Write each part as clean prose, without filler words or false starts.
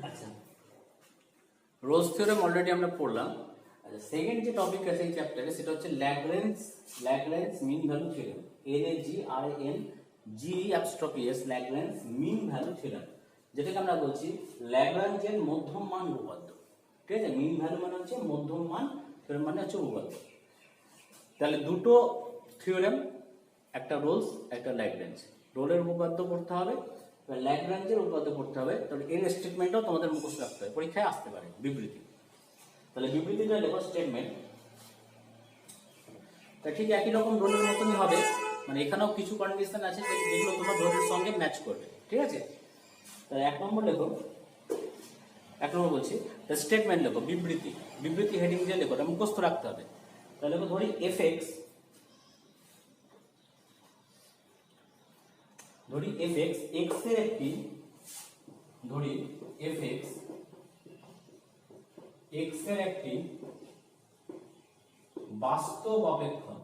আচ্ছা, Rolle's theorem already আমরা পড়লাম। আচ্ছা, সেকেন্ড যে টপিক আছে এই চ্যাপ্টারে সেটা হচ্ছে Lagrange mean value theorem. LAGRANGE Lagrange mean value theorem, যেটাকে আমরা বলছি ল্যাগ্রাঞ্জের মধ্যম মান উপপাদ্য। ঠিক আছে, মিন ভ্যালু মানে হচ্ছে মধ্যম মান, থিওরেম মানে হচ্ছে উপপাদ্য। তাহলে দুটো থিওরেম, একটা রোলস একটা ল্যাগ্রেঞ্জ। রোলের উপপাদ্য পড়তে হবে, ল্যাগ্রাঞ্জের উপপাদ্য পড়তে হবে। তাহলে এর স্টেটমেন্টটাও তোমাদের মুখস্থ রাখতে হবে, পরীক্ষায় আসতে পারে বিবৃতি। তাহলে বিবৃতিটা লেখো স্টেটমেন্ট। তা ঠিক একই রকম রোলের মতনই হবে, মানে এখানেও কিছু কন্ডিশন আছে যেগুলো তোমার রোলের সঙ্গে ম্যাচ করবে। ঠিক আছে, তাহলে এক নম্বর লেখো, এক নম্বর বলছি স্টেটমেন্ট লেখো, বিবৃতি। বিবৃতি হেডিং দিয়ে লেখো, এটা মুখস্থ রাখতে হবে। তাহলে ধরি এফ এক্স, ধরি এফ এক্স এক্স এর একটি, ধরি এফ এক্স এক্স এর একটি বাস্তব অপেক্ষক,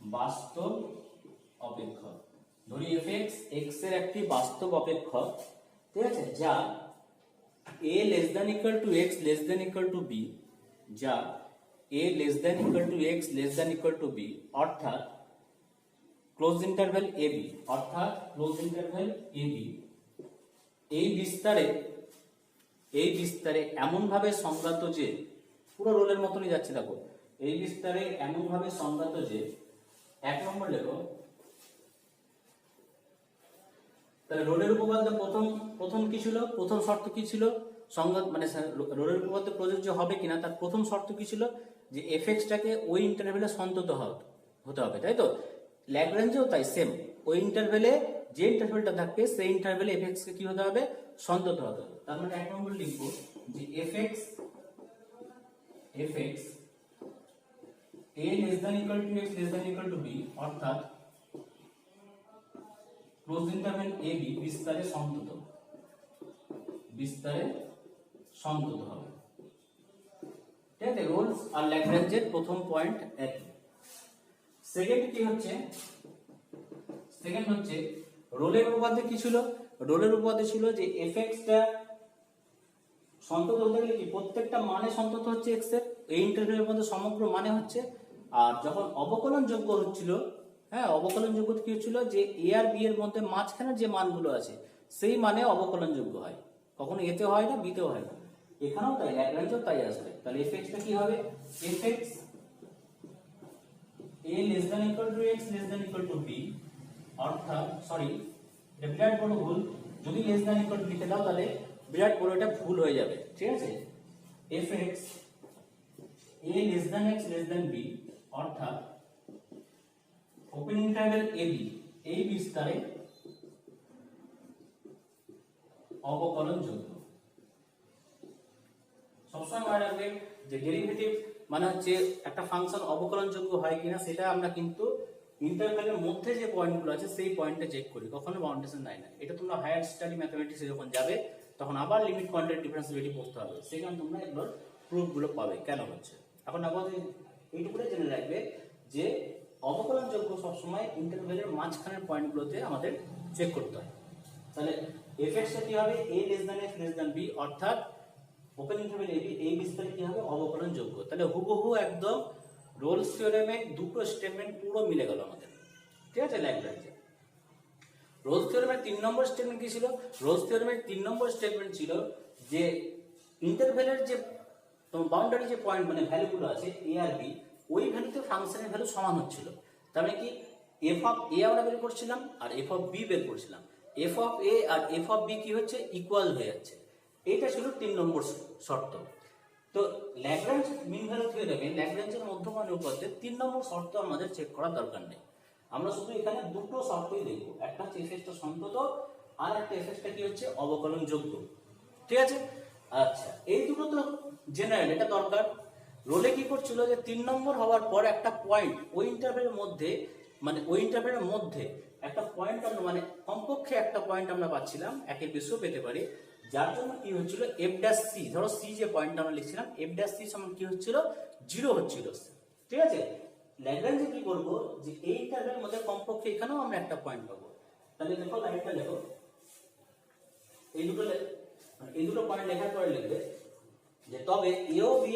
বাস্তব অপেক্ষক। ধরি এফ এক্স এক্স এর একটি বাস্তব অপেক্ষক, ঠিক আছে, যা a less than equal to x less than equal to b, যা a less than equal to x less than equal to b, অর্থাৎ ক্লোজ ইন্টারভ্যাল ab, অর্থাৎ ক্লোজ ইন্টারভ্যাল ab এই বিস্তারে এমন ভাবে সংজ্ঞাত যে, পুরো রোলের মতনই যাচ্ছে দেখো, এই বিস্তারে এমন ভাবে সংজ্ঞাত যে, এক নম্বর লেখো। তাহলে রোলের উপপাদ্য প্রথম কি ছিল, প্রথম শর্ত কি ছিল, সংজ্ঞা মানে রোলের উপপাদ্য প্রযোজ্য হবে কিনা তার প্রথম শর্ত কি ছিল, যে এফ এক্সটাকে ওই ইন্টারভ্যালে সন্তত হতে হবে, তাই তো। ল্যাগ্রাঞ্জেও তাই সেম, ওই ইন্টারভ্যালে যে ইন্টারভ্যালটা থাকবে সেই ইন্টারভ্যালে এফ এক্স কে কি হতে হবে, সন্তত হতে হবে। তার মানে এক নম্বর লিখবো যে F x a less than equal to x less than equal to b, অর্থাৎ ক্লোজ ইন্টারভ্যাল ab বিস্তারে সন্তত হবে। ঠিক আছে, রোলস আর ল্যাগ্রাঞ্জের প্রথম পয়েন্ট একই। সেকেন্ড কি হচ্ছে, সেকেন্ড হচ্ছে রোলের উপপাদ্য কি ছিল, রোলের উপপাদ্য ছিল যে এফ এক্স টা সন্তত হতে গেলে কি প্রত্যেকটা মানে সন্তত হচ্ছে এক্স এর, এই ইন্টারভ্যালের মধ্যে সমগ্র মানে হচ্ছে। আর যখন অবকলন যোগ্য হচ্ছিল, হ্যাঁ অবকলন যোগ্য কি হচ্ছিল, যে এ আর বি এর মধ্যে মাঝখানে যে মানগুলো আছে সেই মানে অবকলন যোগ্য হয়, কখনো এতে হয় না বিতেও হয় না। এখানেও তাই, ল্যাগ্রাঞ্জেও তাই আসবে। তাহলে এফ এক্স টা কি হবে, F x a less than equal to x less than equal to b, অর্থাৎ সরি এটা বিরাট বড় ভুল, যদি লেস দ্যান ইকুয়াল টু লিখে দাও তাহলে বিরাট বড় এটা ভুল হয়ে যাবে। ঠিক আছে, F x a less than x less than b, অর্থাৎ ওপেন ইন্টারভ্যাল ab এই বিস্তারে অবকলন যোগ্য। সবসময় মনে রাখবে যে ডেরিভেটিভ মানে হচ্ছে একটা ফাংশন অবকলন যোগ্য হয় কিনা সেটা আমরা কিন্তু ইন্টারভ্যালের মধ্যে যে পয়েন্টগুলো আছে সেই পয়েন্টে চেক করি, কখনো বাউন্ডেশন নাই না। এটা তোমরা হায়ার স্টাডি ম্যাথমেটিক্সে যখন যাবে তখন আবার লিমিট কোয়ান্টিটি ডিফারেন্সিবিলিটি পড়তে হবে, সেখানে তোমরা এগুলোর প্রুফগুলো পাবে কেন হচ্ছে। এখন আমাদের এইটুকুটাই জেনে রাখবে যে অবকলন যোগ্য সবসময় ইন্টারভ্যালের মাঝখানের পয়েন্টগুলোতে আমাদের চেক করতে হয়। তাহলে এফ এক্স কি হবে, a less than x less than b, অর্থাৎ ওপেন ইন্টারভ্যাল ab এই বিস্তারে কি হবে, অবকলন যোগ্য। তাহলে হুবহু একদম রোলস থিওরেমে দুটো স্টেটমেন্ট পুরো মিলে গেল আমাদের। ঠিক আছে, ল্যাগ্রাঞ্জে রোলস থিওরেমের 3 নম্বর স্টেটমেন্ট কি ছিল, রোলস থিওরেমের 3 নম্বর স্টেটমেন্ট ছিল যে ইন্টারভ্যালের যে বাউন্ডারি যে পয়েন্ট মানে ভ্যালুগুলো আছে a আর b, ওই ভ্যালুতে ফাংশনের ভ্যালু সমান হচ্ছিল। তার মানে কি এফ অফ এ আমরা বের করছিলাম আর এফ অফ বি বের করছিলাম, এফ অফ এ আর এফ অফ বি কি হচ্ছে, ইকুয়াল হয়ে যাচ্ছে। এইটা ছিল 3 নম্বর শর্ত। তো ল্যাগ্রাঞ্জ মিন ভ্যালু থিওরেমে ল্যাগ্রাঞ্জের মধ্যমান উপপাদ্যে 3 নম্বর শর্ত আমাদের চেক করার দরকার নেই। আমরা শুধু এখানে দুটো শর্তই দেখব, একটা হচ্ছে এফ এক্স টা সন্তত আর একটা এফ এক্স টা কি হচ্ছে, অবকলন যোগ্য। ঠিক আছে, আচ্ছা এই দুটো তো জেনারেল, এটা দরকার। রোলে কি করছিল যে 3 নম্বর হওয়ার পর একটা পয়েন্ট ওই ইন্টারভ্যালের মধ্যে, মানে ওই ইন্টারভ্যালের মধ্যে একটা পয়েন্ট মানে কমপক্ষে একটা পয়েন্ট আমরা পাচ্ছিলাম, একের বেশিও পেতে পারি, যার জন্য কি হচ্ছিল এফ ড্যাশ সি, ধরো সি যে পয়েন্ট আমরা লিখছিলাম এফ ড্যাশ সি সমান কি হচ্ছিল, 0 হচ্ছিল। ঠিক আছে, ল্যাগ্রাঞ্জে কি করব, যে এই ইন্টারভ্যালের মধ্যে কমপক্ষে এখানেও আমরা একটা পয়েন্ট পাবো। তাহলে দেখো লাইনটা দেখো, এই দুটো এই দুটো পয়েন্ট লেখার পরে লিখবে যে তবে এ ও বি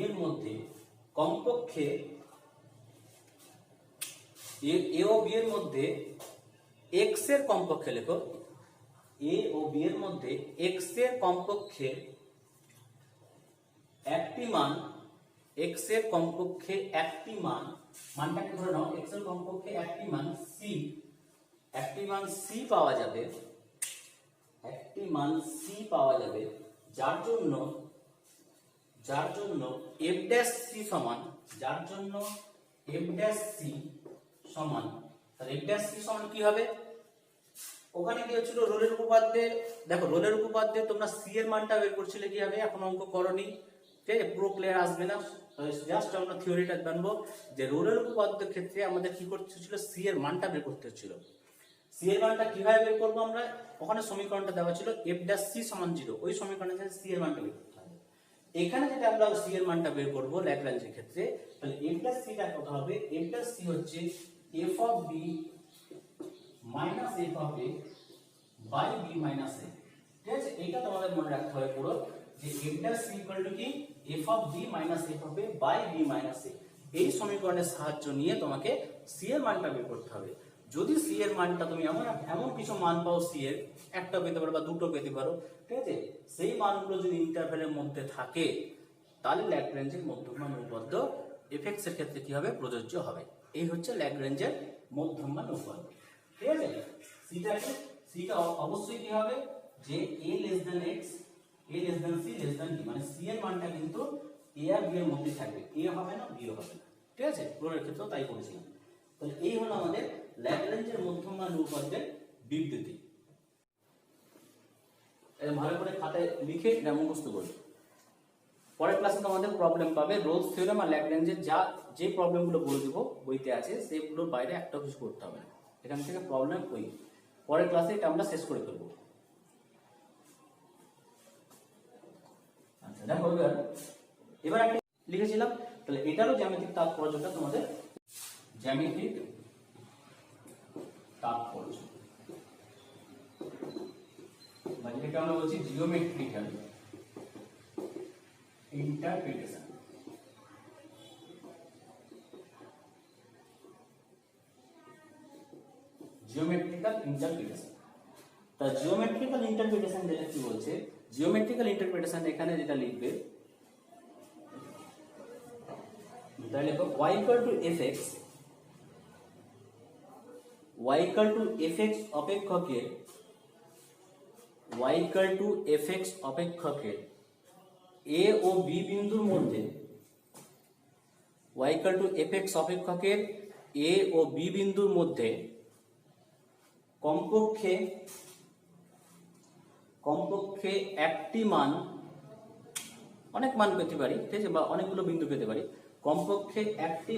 এর মধ্যে কমপক্ষে এ ও বি এর মধ্যে এক্স এর কমপক্ষে লেখো, এ ও বি এর মধ্যে এক্স এর কমপক্ষে একটি মান, এক্স এর কমপক্ষে একটি মান, মানটাকে ধরে নাও এক্স এর কমপক্ষে একটি মান সি, একটি মান সি পাওয়া যাবে, একটি মান সি পাওয়া যাবে, যার জন্য এফ ড্যাশ সি সমান, যার জন্য এফ ড্যাশ সি সমান, তাহলে এফ ড্যাশ সি সমান কি হবে? ওখানে কি হচ্ছিল রোলের উপপাদ্যে, দেখো রোলের উপপাদ্যে তোমরা সি এর মানটা বের করছিলে কিভাবে, এখন অঙ্ক করনি, ঠিক আছে, পুরো ক্লিয়ার আসবে না, জাস্ট আমরা থিওরিটা জানবো যে রোলের উপপাদ্যের ক্ষেত্রে আমাদের কি করতে হচ্ছিল, সি এর মানটা বের করতে হচ্ছিল। সি এর মানটা কিভাবে বের করবো আমরা, ওখানে সমীকরণটা দেওয়া ছিল এফ ড্যাশ সি সমান 0, ওই সমীকরণে সি এর মানটা বের করতে হবে। এখানে যেটা আমরা সি এর মানটা বের করবো ল্যাগ্রাঞ্জের ক্ষেত্রে, তাহলে এফ ড্যাশ সিটা কত হবে, এফ ড্যাশ সি হচ্ছে F of B minus F of A by B minus A, ঠিক আছে, এইটা তোমাদের মনে রাখতে হবে পুরো, যে F dash C equal to কি F of B minus F of A by B minus A. এই সমীকরণের সাহায্য নিয়ে তোমাকে সি এর মানটা বের করতে হবে। যদি সি এর মানটা তুমি এমন কিছু মান পাও সি এর, একটা পেতে পারো বা দুটো পেতে পারো, ঠিক আছে, সেই মানগুলো যদি ইন্টারভ্যালের মধ্যে থাকে তাহলে ল্যাগ্রেঞ্জের মধ্যমান উপপাদ্য এফএক্স এর ক্ষেত্রে কি হবে, প্রযোজ্য হবে। এই হচ্ছে ল্যাগ্রেঞ্জের মধ্যমান উপপাদ্য, ঠিক আছে। সিটা অবশ্যই কি হবে, যে a less than x, a less than c less than d, মানে c এর মানটা কিন্তু a আর b এর মধ্যে থাকবে, a হবে না b হবে না, ঠিক আছে, রোলের ক্ষেত্রেও তাই করেছিলাম। তাহলে এই হলো আমাদের ল্যাগ্রেঞ্জের মধ্যমান উপপাদ্যের বিবৃতি। এটা ভালো করে খাতায় লিখে এটা মুখস্থ করবে। পরের ক্লাসে তোমাদের প্রবলেম পাবে রোলস থিওরেম আর ল্যাগ্রেঞ্জের যে প্রবলেমগুলো বলে দেবো বইতে আছে সেগুলোর বাইরে একটা কিছু করতে হবে না, এখান থেকে প্রবলেম ওই পরের ক্লাসে এটা আমরা শেষ করে ফেলবো। আচ্ছা দেখো এবার একটা লিখেছিলাম, তাহলে এটারও জ্যামিতিক তাৎপর্যটা তোমাদের, জ্যামিতিক তাৎপর্য মানে যেটাকে আমরা বলছি জিওমেট্রিক্যাল ইন্টারপ্রিটেশন। জিওমেট্রিক্যাল ইন্টারপ্রিটেশন, তা জিওমেট্রিক্যাল ইন্টারপ্রিটেশন যেটা কি বলছে, জিওমেট্রিক্যাল ইন্টারপ্রিটেশন এখানে যেটা লিখবে তাহলে লেখো y equal to fx, y equal to fx অপেক্ষকের, y equal to fx অপেক্ষকের a O b বিন্দুর মধ্যে, y equal to fx অপেক্ষকের a O b বিন্দুর মধ্যে কমপক্ষে একটি মান, অনেক মান পেতে পারি, ঠিক আছে, বা অনেকগুলো বিন্দু পেতে পারি, কমপক্ষে একটি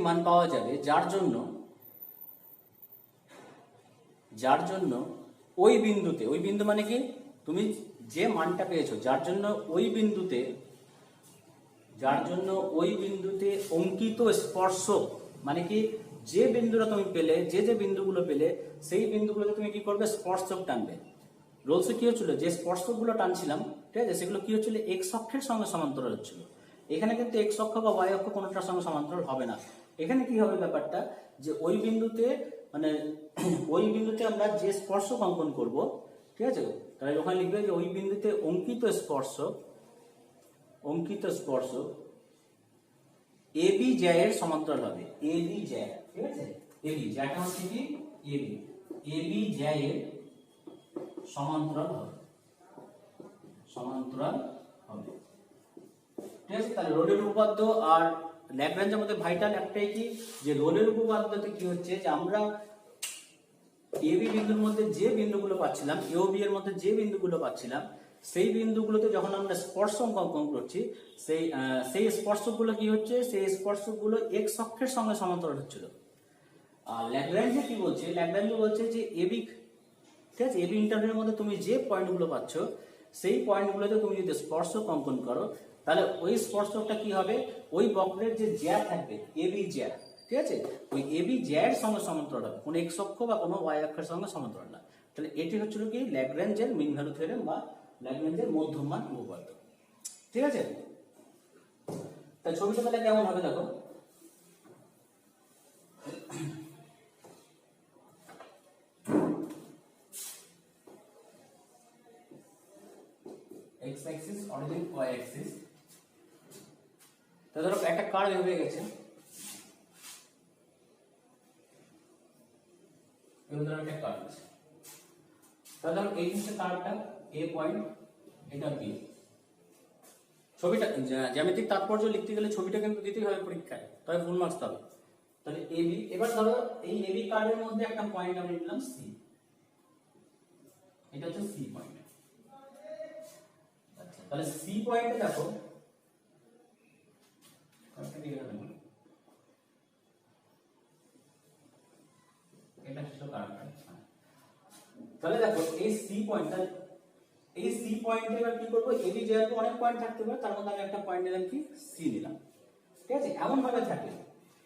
মান পাওয়া যাবে, যার জন্য ওই বিন্দুতে, ওই বিন্দু মানে কি তুমি যে মানটা পেয়েছো, যার জন্য ওই বিন্দুতে অঙ্কিত স্পর্শক, মানে কি যে বিন্দুটা তুমি পেলে, যে বিন্দুগুলো পেলে সেই বিন্দুগুলোতে তুমি কি করবে, স্পর্শক টানবে। রোলসে কি হচ্ছিল, যে স্পর্শকগুলো টানছিলাম, ঠিক আছে, সেগুলো কি হচ্ছিল, এক্স অক্ষের সঙ্গে সমান্তরাল হচ্ছিল। এখানে কিন্তু এক্স অক্ষ বা ওয়াই অক্ষ কোনোটার সঙ্গে সমান্তরাল হবে না। এখানে কি হবে ব্যাপারটা, যে ওই বিন্দুতে আমরা যে স্পর্শক অঙ্কন করব, ঠিক আছে, তাহলে ওখানে লিখবে যে ওই বিন্দুতে অঙ্কিত স্পর্শক এবি জ্যায়ের সমান্তরাল হবে, এবি জ্যা, ঠিক আছে, এবি জ্যাটা হচ্ছে কি এবি জ্যায়ের সমান্তরাল হবে, ঠিক আছে। তাহলে রোলের উপপাদ্য আর ল্যাগ্রাঞ্জের মধ্যে ভাইটাল একটাই কি, যে রোলের উপপাদ্যতে কি হচ্ছে, যে আমরা এবি বিন্দুর মধ্যে যে বিন্দুগুলো পাচ্ছিলাম, এ ও বি এর মধ্যে যে বিন্দুগুলো পাচ্ছিলাম, সেই বিন্দুগুলোতে যখন আমরা স্পর্শক অঙ্কন করছি, সেই স্পর্শকগুলো কি হচ্ছে, সেই স্পর্শকগুলো এক্স অক্ষের সঙ্গে সমান্তরাল হচ্ছিল। আর ল্যাগ্রাঞ্জে কি বলছে, ল্যাগ্রাঞ্জে বলছে যে এবি, ঠিক আছে, এবি ইন্টারভ্যালের মধ্যে তুমি যে পয়েন্টগুলো পাচ্ছ, সেই পয়েন্টগুলোতে তুমি যদি স্পর্শক অঙ্কন করো, তাহলে ওই স্পর্শকটা কি হবে, ওই বক্রের যে জ্যা থাকবে এবি জ্যা, ঠিক আছে, ওই এবি জ্যার সঙ্গে সমান্তরাল হবে, কোনো এক্স অক্ষ বা কোনো ওয়াই অক্ষের সঙ্গে সমান্তরাল না। তাহলে এটি হচ্ছিল কি ল্যাগ্রেঞ্জের মিন ভ্যালু থিওরেম বা ল্যাগ্রেঞ্জের মধ্যমান উপপাদ্য, ঠিক আছে। তাহলে ছবিটা তাহলে কেমন হবে দেখো, x Axis origin y Axis. তো ধরো একটা কার্ভ হয়ে গেছে, এবার ধরো একটা কার্ভ আছে, তাহলে ধরো এই হচ্ছে কার্ভটা a পয়েন্ট, এটা b। ছবিটা জ্যামিতিক তাৎপর্য লিখতে গেলে ছবিটা কিন্তু দিতেই হবে পরীক্ষায়, তবে ফুল মার্কস পাবে। তাহলে ab, এবার ধরো এই ab কার্ভের মধ্যে একটা পয়েন্ট আমরা নিলাম c, এটা হচ্ছে c পয়েন্ট। আচ্ছা, তাহলে c পয়েন্টে দেখো এটা হচ্ছে কার্ভটা। তাহলে দেখো এই c পয়েন্ট, এই c পয়েন্টে এবার কি করব, এবি যেহেতু অনেক পয়েন্ট থাকতে পারে তার মধ্যে আমি একটা পয়েন্ট নিলাম কি c নিলাম, ঠিক আছে। এমন ভাবে থাকে,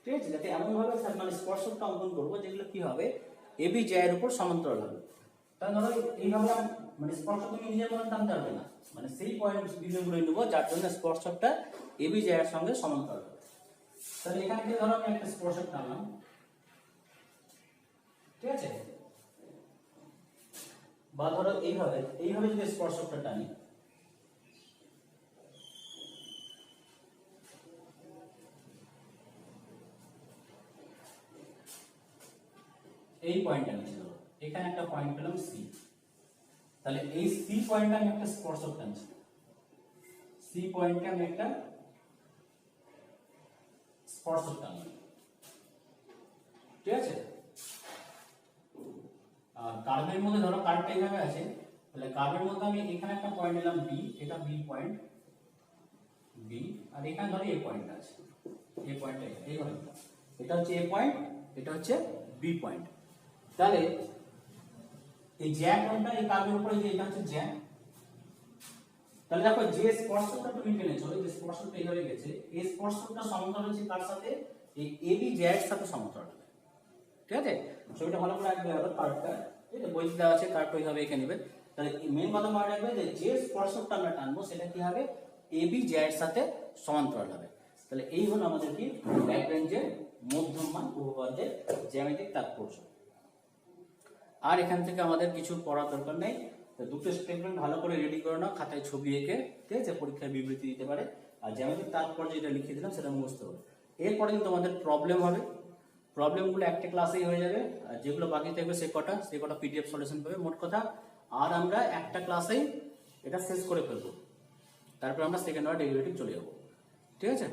ঠিক আছে, যাতে এমন ভাবে মানে স্পর্শকটা অঙ্কন করব যেগুলো কি হবে এবি জ্যায়ের উপর সমান্তরাল হবে। তাহলে ধরো এইভাবে মানে স্পর্শক তুমি নিজের মনে টানতে পারবে না, মানে সেই পয়েন্ট বিন্দুগুলো নেব যার জন্য স্পর্শকটা এবি জ্যায়ের সঙ্গে সমান্তরাল হবে। তাহলে এখান থেকে ধরো আমি একটা স্পর্শক টানলাম, ঠিক আছে, বা ধরো এইভাবে যদি স্পর্শকটা টানি, এই পয়েন্টটা নিচে ধরো, এখানে একটা পয়েন্ট পেলাম c, তাহলে এই c পয়েন্টে আমি একটা স্পর্শক টানছি, c পয়েন্টে আমি একটা স্পর্শক টানলাম, ঠিক আছে। আর কার্ভের মধ্যে ধরো কার্ভটা এইভাবে আছে, তাহলে কার্ভের মধ্যে আমি এখানে একটা পয়েন্ট নিলাম b, এটা b পয়েন্ট b, আর এখানে ধরো a পয়েন্ট আছে, a পয়েন্ট এইভাবে, এটা হচ্ছে a পয়েন্ট, এটা হচ্ছে b পয়েন্ট। তাহলে এই জ্যা কোণটা এই কার্ভের উপরে, যে এটা হচ্ছে জ্যা, তাহলে দেখো যে স্পর্শকটা তুমি টেনেছো, এই যে স্পর্শকটা এইভাবে গেছে, এই স্পর্শকটা সমান্তরাল হচ্ছে কার সাথে, এই এবি জ্যায়ের সাথে সমান্তরাল হবে, ঠিক আছে। ছবিটা ভালো করে রাখবে, হবে কার্ভটা, ঠিক আছে, বইতে দেওয়া আছে কার্ভটা এইভাবে এঁকে নেবে। তাহলে মেন কথা মনে রাখবে যে স্পর্শকটা আমরা টানবো সেটা কি হবে, এবি জ্যায়ের সাথে সমান্তরাল হবে। তাহলে এই হলো আমাদের কি ল্যাগ্রেঞ্জের মধ্যমান উপপাদ্যের জ্যামিতিক তাৎপর্য। আর এখান থেকে আমাদের কিছু পড়ার দরকার নেই, দুটো স্টেটমেন্ট ভালো করে রেডি করে নাও, খাতায় ছবি এঁকে, ঠিক আছে, পরীক্ষায় বিবৃতি দিতে পারে। আর জ্যামিতিক তাৎপর্য যেটা লিখে দিলাম সেটা মুখস্থ হবে। এরপরে কিন্তু আমাদের প্রবলেম হবে, প্রবলেমগুলো একটা ক্লাসেই হয়ে যাবে, আর যেগুলো বাকি থাকবে সে কটা পিডিএফ সলিউশন পাবে মোট কথা। আর আমরা একটা ক্লাসেই এটা শেষ করে ফেলবো, তারপর আমরা সেকেন্ড অর্ডার ডেরিভেটিভ চলে যাবো, ঠিক আছে।